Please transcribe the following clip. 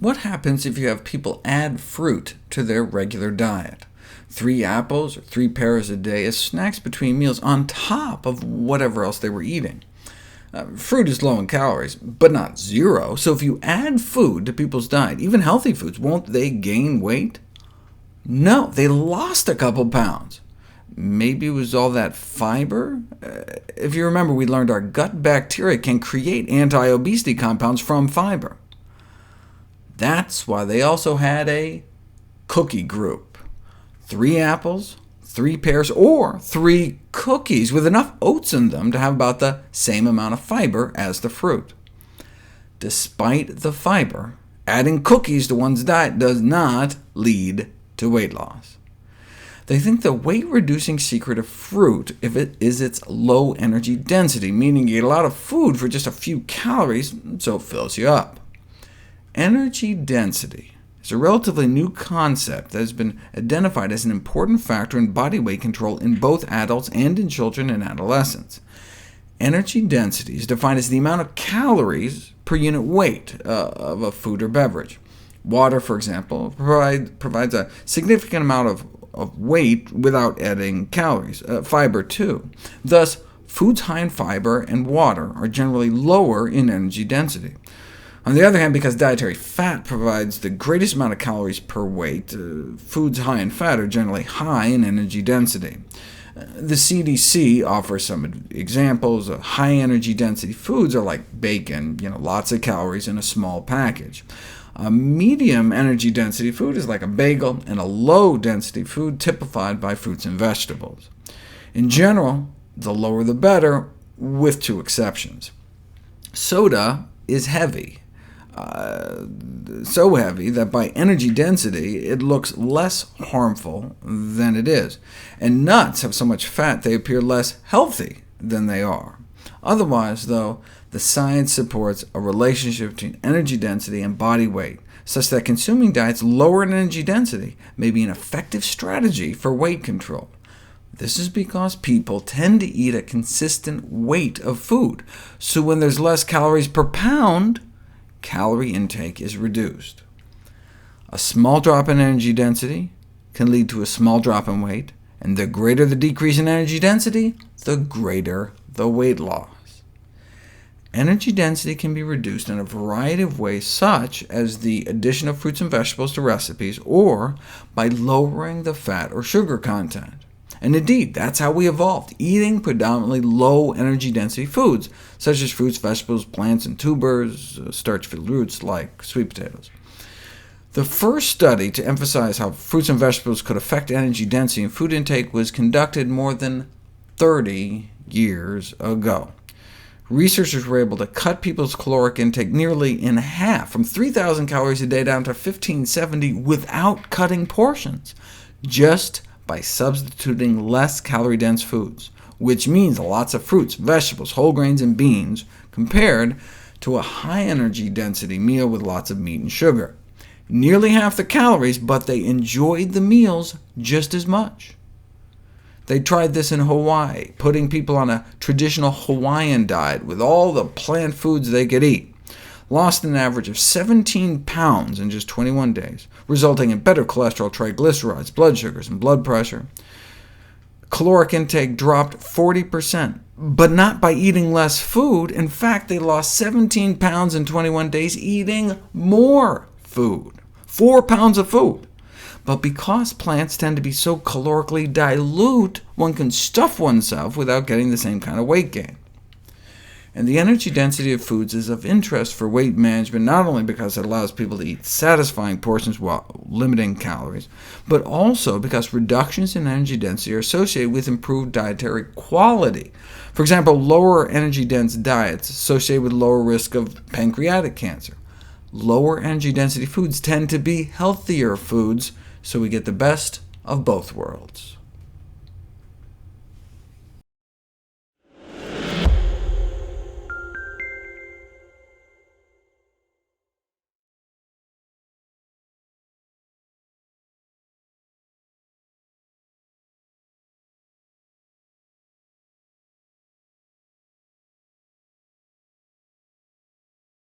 What happens if you have people add fruit to their regular diet? 3 apples or 3 pears a day as snacks between meals on top of whatever else they were eating. Fruit is low in calories, but not zero, so if you add food to people's diet, even healthy foods, won't they gain weight? No, they lost a couple pounds. Maybe it was all that fiber? If you remember, we learned our gut bacteria can create anti-obesity compounds from fiber. That's why they also had a cookie group. 3 apples, 3 pears, or 3 cookies with enough oats in them to have about the same amount of fiber as the fruit. Despite the fiber, adding cookies to one's diet does not lead to weight loss. They think the weight-reducing secret of fruit is its low energy density, meaning you get a lot of food for just a few calories, so it fills you up. Energy density is a relatively new concept that has been identified as an important factor in body weight control in both adults and in children and adolescents. Energy density is defined as the amount of calories per unit weight of a food or beverage. Water, for example, provides a significant amount of weight without adding calories. Fiber, too. Thus, foods high in fiber and water are generally lower in energy density. On the other hand, because dietary fat provides the greatest amount of calories per weight, foods high in fat are generally high in energy density. The CDC offers some examples. High-energy density foods are like bacon, lots of calories in a small package. A medium energy density food is like a bagel, and a low density food typified by fruits and vegetables. In general, the lower the better, with 2 exceptions. Soda is heavy, so heavy that by energy density it looks less harmful than it is, and nuts have so much fat they appear less healthy than they are. Otherwise, though, the science supports a relationship between energy density and body weight, such that consuming diets lower in energy density may be an effective strategy for weight control. This is because people tend to eat a consistent weight of food, so when there's less calories per pound, calorie intake is reduced. A small drop in energy density can lead to a small drop in weight, and the greater the decrease in energy density, the greater the weight loss. Energy density can be reduced in a variety of ways, such as the addition of fruits and vegetables to recipes, or by lowering the fat or sugar content. And indeed, that's how we evolved, eating predominantly low-energy density foods, such as fruits, vegetables, plants, and tubers, starch-filled roots like sweet potatoes. The first study to emphasize how fruits and vegetables could affect energy density and food intake was conducted more than 30 years ago. Researchers were able to cut people's caloric intake nearly in half, from 3,000 calories a day down to 1,570, without cutting portions, just by substituting less calorie-dense foods, which means lots of fruits, vegetables, whole grains, and beans, compared to a high-energy density meal with lots of meat and sugar. Nearly half the calories, but they enjoyed the meals just as much. They tried this in Hawaii, putting people on a traditional Hawaiian diet with all the plant foods they could eat. Lost an average of 17 pounds in just 21 days, resulting in better cholesterol, triglycerides, blood sugars, and blood pressure. Caloric intake dropped 40%, but not by eating less food. In fact, they lost 17 pounds in 21 days eating more food, 4 pounds of food. But because plants tend to be so calorically dilute, one can stuff oneself without getting the same kind of weight gain. And the energy density of foods is of interest for weight management, not only because it allows people to eat satisfying portions while limiting calories, but also because reductions in energy density are associated with improved dietary quality. For example, lower energy-dense diets associated with lower risk of pancreatic cancer. Lower energy density foods tend to be healthier foods, so we get the best of both worlds.